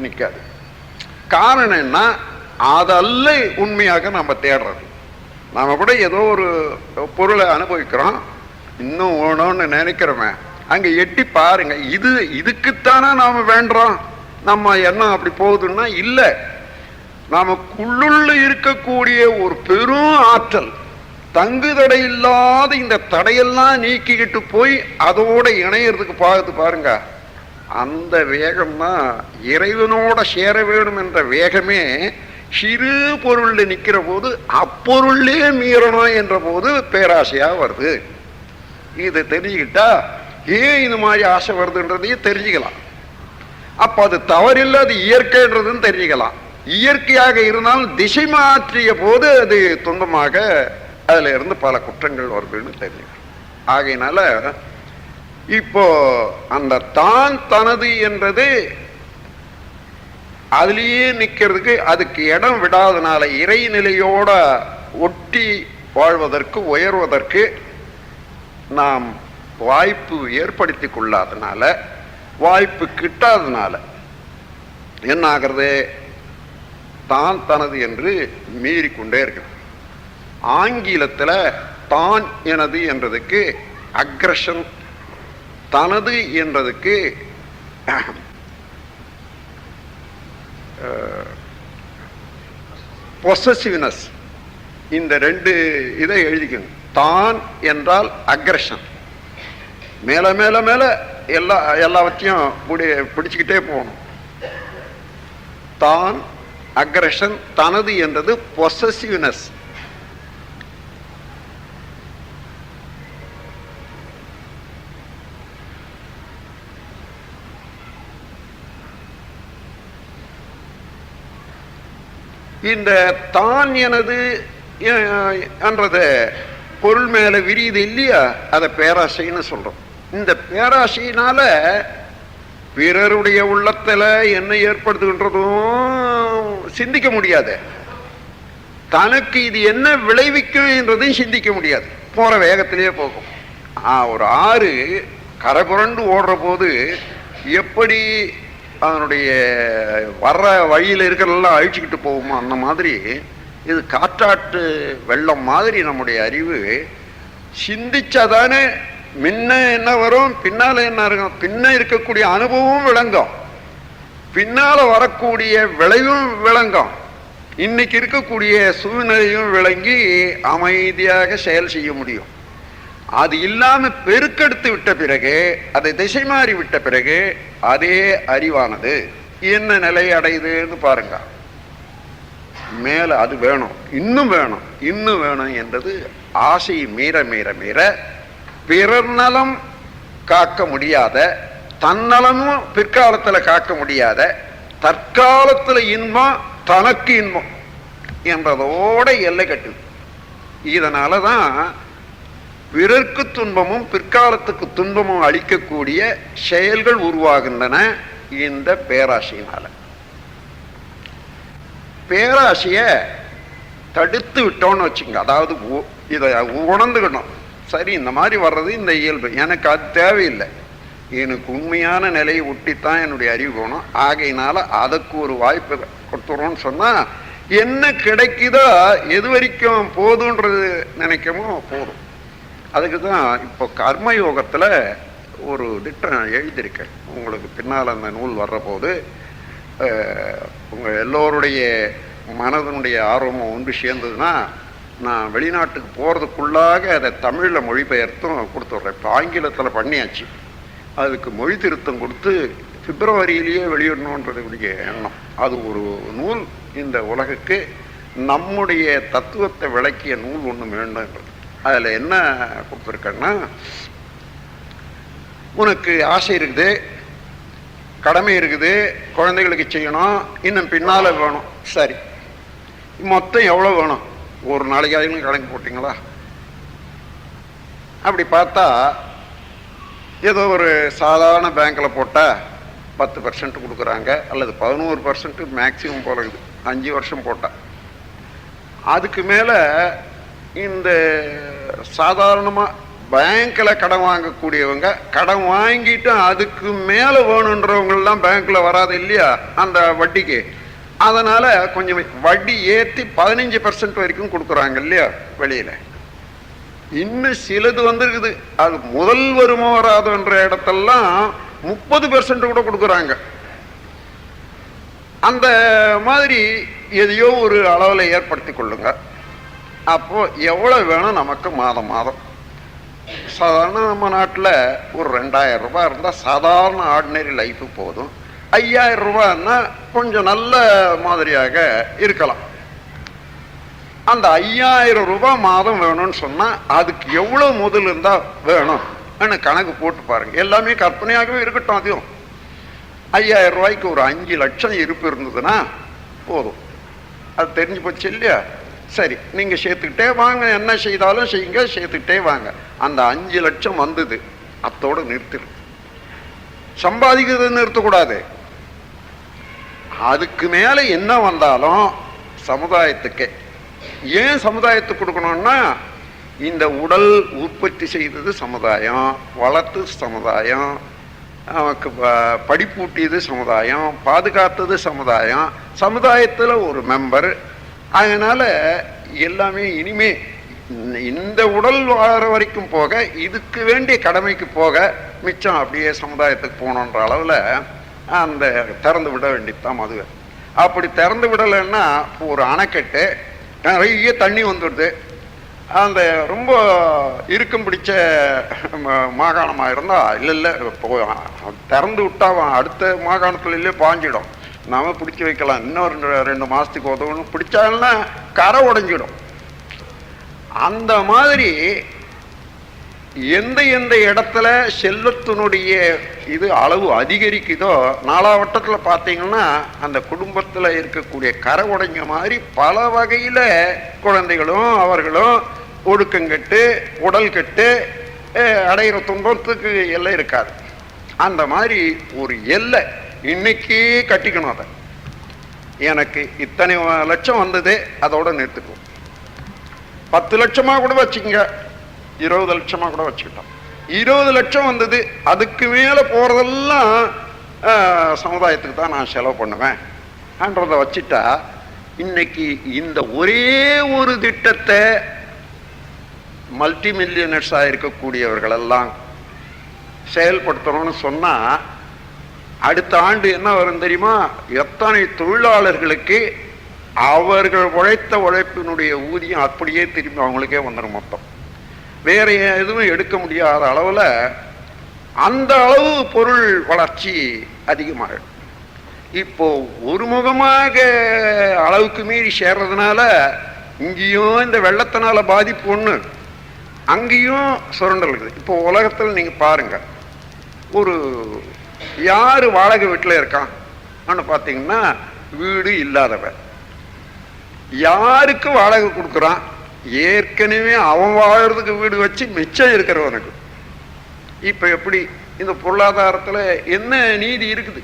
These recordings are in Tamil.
நிற்காது. காரணம் என்ன? அதல்ல உண்மையாக நம்ம தேடுறது. நாம கூட ஏதோ ஒரு பொருளை அனுபவிக்கிறோம், இன்னும் வேணும்னு நினைக்கிறோமே, அங்க எட்டி பாருங்க, இதுக்குத்தானே நாம வேண்டுறோம். நம்ம எண்ணம் அப்படி போகுதுன்னா இல்லை, நமக்குள்ளுள்ள இருக்கக்கூடிய ஒரு பெரும் ஆற்றல் தங்குதடை இல்லாத இந்த தடையெல்லாம் நீக்கிக்கிட்டு போய் அதோட இணையறதுக்கு பாருங்க. அந்த வேகம்தான் இறைவனோட சேர வேணும் என்ற வேகமே சிறு பொருள்ல நிக்கிற போது அப்பொருளே மீறணும் என்ற போது பேராசையா வருது. இதை தெரிஞ்சுக்கிட்டா ஏன் இது மாதிரி ஆசை வருதுன்றதையும் தெரிஞ்சுக்கலாம். அப்ப அது தவறில்லை, அது இயற்கைன்றதுன்னு தெரிஞ்சுக்கலாம். இயற்கையாக இருந்தாலும் திசை மாற்றிய போது அது துன்பமாக அதுல இருந்து பல குற்றங்கள் வருதுன்னு தெரிஞ்சுக்கலாம். ஆகையினால இப்போ அந்த தான் தனது என்றது அதுலேயே நிற்கிறதுக்கு அதுக்கு இடம் விடாதனால இறைநிலையோட ஒட்டி வாழ்வதற்கு உயர்வதற்கு நாம் வாய்ப்பு ஏற்படுத்தி கொள்ளாதனால, வாய்ப்பு கிட்டாதனால என்ன ஆகிறது? தான் தனது என்று மீறிக்கொண்டே இருக்கு. ஆங்கிலத்தில் தான் எனது என்றதுக்கு அக்ரஷன், தனது என்றதுக்கு பொசசிவ்னஸ். இந்த ரெண்டு இதை எழுதிக்கணும். தான் என்றால் அக்ரஷன், மேல மேல மேல எல்லாவற்றையும் பிடிச்சுக்கிட்டே போகணும். தான் அக்ரஷன், தனது என்றது பொசசிவ்னஸ். இந்த தான் எனது என்றது பொருள் மேல விரியுது இல்லையா, அதை பேராசைன்னு சொல்றோம். இந்த பேராசையினால பிறருடைய உள்ளத்துல என்ன ஏற்படுத்துகின்றதும் சிந்திக்க முடியாது, தனக்கு இது என்ன விளைவிக்கும் என்றதையும் சிந்திக்க முடியாது. போற வேகத்திலேயே போகும். ஒரு ஆறு கரை புரண்டு ஓடுற போது எப்படி அதனுடைய வர்ற வழியில் இருக்கிறதெல்லாம் அழிச்சுக்கிட்டு போகுமோ, அந்த மாதிரி இது காற்றாட்டு வெள்ளம் மாதிரி நம்முடைய அறிவு சிந்திச்சாதானே முன்ன என்ன வரும், பின்னால என்ன இருக்கும், பின்ன இருக்கக்கூடிய அனுபவமும் விளங்கும், பின்னால வரக்கூடிய விளைவும் விளங்கும், இன்னைக்கு இருக்கக்கூடிய சூழ்நிலையும் விளங்கி அமைதியாக செயல் செய்ய முடியும். அது இல்லாம பெருக்கெடுத்து விட்ட பிறகு, அதை திசை மாறி விட்ட பிறகு அதே அறிவானது என்ன நிலை அடையுதுன்னு பாருங்க. மேல அது வேணும், இன்னும் வேணும், இன்னும் வேணும் என்றது ஆசை மீற மீற மீற பிறர் நலம் காக்க முடியாத, தன்னலமும் பிற்காலத்துல காக்க முடியாத, தற்காலத்துல இன்பம் தனக்கு இன்பம் என்றதோட எல்லை கட்டுது. இதனாலதான் பிறர்க்கு துன்பமும் பிற்காலத்துக்கு துன்பமும் அளிக்கக்கூடிய செயல்கள் உருவாகின்றன இந்த பேராசையினால. பேராசைய தடுத்து விட்டோம்னு வச்சுங்க, அதாவது இதை உணர்ந்துக்கணும், சரி இந்த மாதிரி வர்றது இந்த இயல்பு, எனக்கு அது தேவையில்லை, எனக்கு உண்மையான நிலையை ஒட்டித்தான் என்னுடைய அறிவு போகணும், ஆகையினால அதுக்கு ஒரு வாய்ப்பு கொடுத்துறோம்னு சொன்னா என்ன கிடைக்குதோ, எது வரைக்கும் போதுன்றது நினைக்கமோ போதும். அதுக்கு தான் இப்போ கர்மயோகத்தில் ஒரு திட்டம் எழுதியிருக்கேன். உங்களுக்கு பின்னால் அந்த நூல் வர்ற போது உங்கள் எல்லோருடைய மனதனுடைய ஆர்வமும் ஒன்று சேர்ந்ததுன்னா நான் வெளிநாட்டுக்கு போகிறதுக்குள்ளாக அதை தமிழில் மொழிபெயர்த்தும் கொடுத்துட்றேன். இப்போ ஆங்கிலத்தில் பண்ணியாச்சு, அதுக்கு மொழி திருத்தம் கொடுத்து பிப்ரவரியிலேயே வெளியிடணுன்றதுடைய எண்ணம். அது ஒரு நூல் இந்த உலகுக்கு நம்முடைய தத்துவத்தை விளக்கிய நூல் ஒன்று வேண்டும்ன்றது. அதில் என்ன கொடுத்துருக்கேன்னா, உனக்கு ஆசை இருக்குது, கடமை இருக்குது, குழந்தைகளுக்கு செய்யணும், இன்னும் பின்னால் வேணும், சரி மொத்தம் எவ்வளோ வேணும், ஒரு நாளைக்கு கணக்கு போட்டிங்களா? அப்படி பார்த்தா ஏதோ ஒரு சாதாரண பேங்க்கில் போட்டால் 10% கொடுக்குறாங்க, அல்லது 11% மேக்சிமம் போல இருக்குது, 5 வருஷம் போட்டால். அதுக்கு மேலே இந்த சாதாரணமாக பேங்க்ல கடன் வாங்கக்கூடியவங்க, கடன் வாங்கிட்டு அதுக்கு மேல வேணுன்றவங்கெல்லாம் பேங்க்ல வராது இல்லையா அந்த வட்டிக்கு. அதனால கொஞ்சம் வட்டி ஏற்றி 15% வரைக்கும் கொடுக்குறாங்க இல்லையா வெளியில. இன்னும் சிலது வந்துருக்குது, அது முதல் வருமா வராதுன்ற இடத்தெல்லாம் 30% கூட கொடுக்குறாங்க. அந்த மாதிரி எதையோ ஒரு அளவில் ஏற்படுத்தி கொள்ளுங்க. அப்போ எவ்வளவு வேணும் நமக்கு மாதம் மாதம். சாதாரண நம்ம நாட்டில் ஒரு 2000 ரூபாய் இருந்தால் சாதாரண ஆர்டினரி லைஃபு போதும். 5000 ரூபான்னா கொஞ்சம் நல்ல மாதிரியாக இருக்கலாம். அந்த 5000 ரூபாய் மாதம் வேணும்னு சொன்னால் அதுக்கு எவ்வளோ முதல் இருந்தால் வேணும் கணக்கு போட்டு பாருங்க. எல்லாமே கற்பனையாகவே இருக்கட்டும். அதையும் 5000 ரூபாய்க்கு ஒரு 5 லட்சம் இருப்பு இருந்ததுன்னா போதும். அது தெரிஞ்சு போச்சு இல்லையா? சரி, நீங்க சேர்த்துக்கிட்டே வாங்க, என்ன செய்தாலும் செய்யுங்க, சேர்த்துக்கிட்டே வாங்க. அந்த 5 லட்சம் வந்தது, அத்தோட நிறுத்திடு. சம்பாதிக்கிறது நிறுத்தக்கூடாது. அதுக்கு மேல என்ன வந்தாலும் சமுதாயத்துக்கு. ஏன் சமுதாயத்துக்கு கொடுக்கணும்னா, இந்த உடல் உற்பத்தி செய்தது சமுதாயம், வளர்த்து சமுதாயம், நமக்கு படிப்பூட்டியது சமுதாயம், பாதுகாத்தது சமுதாயம், சமுதாயத்தில் ஒரு மெம்பர். அதனால எல்லாமே இனிமே இந்த உடல் வாழற வரைக்கும் போக, இதுக்கு வேண்டிய கடமைக்கு போக, மிச்சம் அப்படியே சமுதாயத்துக்கு போகணுன்ற அளவில் அந்த திறந்து விட வேண்டியதுதான் மதுவை. அப்படி திறந்து விடலைன்னா ஒரு அணைக்கட்டு நிறைய தண்ணி வந்துடுது. அந்த ரொம்ப இறுக்கம் பிடிச்ச மாகாணமாக இருந்தால் இல்லை திறந்து விட்டா அடுத்த மாகாணத்துலேயே பாஞ்சிடும். நாம பிடிச்சி வைக்கலாம், இன்னொரு 2 மாதத்துக்கு உதவணும். பிடிச்சாங்கன்னா கரை உடைஞ்சிடும். அந்த மாதிரி எந்த எந்த இடத்துல செல்வத்தினுடைய இது அளவு அதிகரிக்குதோ, நாலாவட்டத்தில் பார்த்தீங்கன்னா அந்த குடும்பத்தில் இருக்கக்கூடிய கரை உடைஞ்ச மாதிரி பல வகையில் குழந்தைகளும் அவர்களும் ஒடுக்கங்கட்டு உடல் கட்டு அடைகிற துன்பத்துக்கு எல்லை இருக்காது. அந்த மாதிரி ஒரு எல்லை இன்னைக்கு கட்டிக்கணும். அதை எனக்கு இத்தனை லட்சம் வந்தது, அதோட நிறுத்துக்குவோம். 10 லட்சமா கூட வச்சுக்கங்க, 20 லட்சமா கூட வச்சுக்கிட்டோம். 20 லட்சம் வந்தது, அதுக்கு மேல போறதெல்லாம் சமுதாயத்துக்கு தான் நான் செலவு பண்ணுவேன் என்றதை வச்சுட்டா, இன்னைக்கு இந்த ஒரே ஒரு திட்டத்தை மல்டி மில்லியனர்ஸா இருக்கக்கூடியவர்கள் எல்லாம் செயல்படுத்தணும்னு சொன்னா, அடுத்த ஆண்டு என்ன வரும் தெரியுமா? எத்தனை தொழிலாளர்களுக்கு அவர்கள் உழைத்த உழைப்பினுடைய ஊதியம் அப்படியே திரும்பி அவங்களுக்கே வந்துடும். மொத்தம் வேற எதுவும் எடுக்க முடியாத அளவில் அந்த அளவு பொருள் வளர்ச்சி அதிகமாகும். இப்போ ஒருமுகமாக அளவுக்கு மீறி சேர்றதுனால இங்கேயும் இந்த வெள்ளத்தினால பாதிப்பு ஒன்று, அங்கேயும் சுரண்டல் இருக்குது. இப்போ உலகத்தில் நீங்க பாருங்க, ஒரு யாரு வாடகை வீட்டில் இருக்கான் பார்த்தீங்கன்னா வீடு இல்லாதவன். யாருக்கு வாடகை கொடுக்குறான்? ஏற்கனவே அவன் வாழறதுக்கு வீடு வச்சு மிச்சம் இருக்கிறவனுக்கு. இப்ப எப்படி இந்த பொருளாதாரத்துல என்ன நீதி இருக்குது?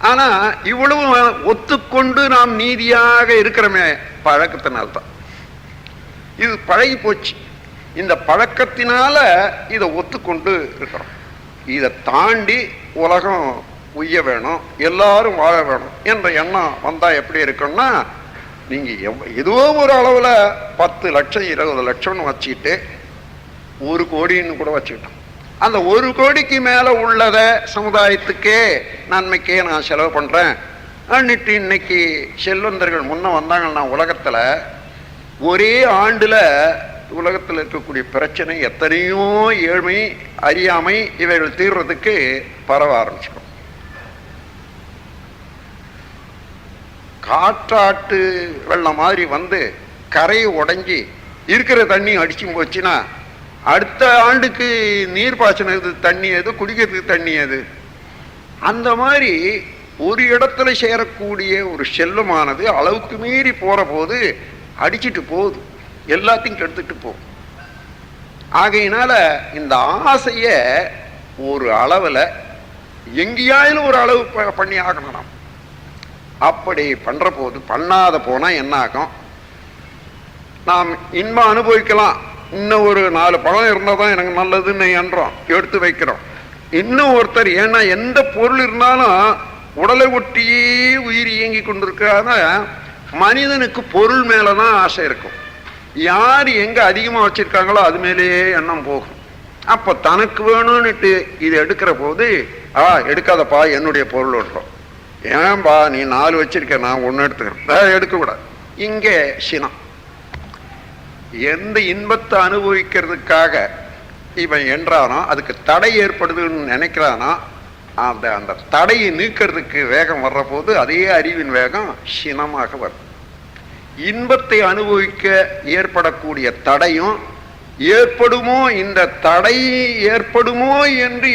ஆனா இவ்வளவு ஒத்துக்கொண்டு நாம் நீதியாக இருக்கிறோமே பழக்கத்தினால்தான். இது பழகி போச்சு. இந்த பழக்கத்தினால இதை ஒத்துக்கொண்டு இருக்கிறோம். இதை தாண்டி உலகம் உய்ய வேணும், எல்லாரும் வாழ வேணும் என்ற எண்ணம் வந்தா எப்படி இருக்குன்னா, நீங்க ஏதோ ஒரு அளவுல 10 லட்சம் 20 லட்சம்னு வச்சுக்கிட்டு 1 கோடின்னு கூட வச்சுக்கிட்டோம். அந்த 1 கோடிக்கு மேல உள்ளத சமுதாயத்துக்கே நன்மைக்கே நான் செலவு பண்றேன் அன்னிட்டு இன்னைக்கு செல்வந்தர்கள் முன்ன வந்தாங்கன்னா, உலகத்துல ஒரே ஆண்டுல உலகத்தில் இருக்கக்கூடிய பிரச்சனை எத்தனையோ ஏழ்மை அறியாமை இவைகள் தீர்றதுக்கு பரவ ஆரம்பிச்சிடும். காற்றாட்டு வெள்ளம் மாதிரி வந்து கரையை உடைஞ்சி இருக்கிற தண்ணி அடிச்சு போச்சுன்னா அடுத்த ஆண்டுக்கு நீர் பாய்ச்சினது தண்ணி எது, குடிக்கிறதுக்கு தண்ணி எது? அந்த மாதிரி ஒரு இடத்துல சேரக்கூடிய ஒரு செல்வமானது அளவுக்கு மீறி போற போது அடிச்சுட்டு போகுது, எல்லாத்தையும் கெடுத்துட்டு போகும். ஆகையினால இந்த ஆசைய ஒரு அளவுல எங்கேயாயிலும் ஒரு அளவு பண்ணி ஆகணும். நாம் அப்படி பண்ற போது பண்ணாத போனா என்ன ஆகும்? நாம் இன்பம் அனுபவிக்கலாம், இன்னும் ஒரு 4 பழம் இருந்தால் தான் எனக்கு நல்லதுன்னு என்றோம், எடுத்து வைக்கிறோம். இன்னும் ஒருத்தர், ஏன்னா எந்த பொருள் இருந்தாலும் உடலை ஒட்டியே உயிர் இயங்கி கொண்டிருக்காத மனிதனுக்கு பொருள் மேலதான் ஆசை இருக்கும். யார் எங்க அதிகமா வச்சிருக்காங்களோ அது மேலேயே எண்ணம் போகும். அப்ப தனக்கு வேணும்னுட்டு இது எடுக்கிற போது எடுக்காதப்பா என்னுடைய பொருள் ஒன்றோம். ஏன்பா நீ 4 வச்சிருக்க, நான் 1 எடுத்துக்கிறேன், எடுக்க கூடாது. இங்கே சினம். எந்த இன்பத்தை அனுபவிக்கிறதுக்காக இவன் என்றானோ அதுக்கு தடை ஏற்படுதுன்னு நினைக்கிறானோ அந்த தடையை நீக்கிறதுக்கு வேகம் வர்ற போது அதே அறிவின் வேகம் சினமாக வரும். இன்பத்தை அனுபவிக்க ஏற்படக்கூடிய தடையும் ஏற்படுமோ, இந்த தடை ஏற்படுமோ என்று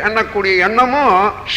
எண்ணக்கூடிய எண்ணமும்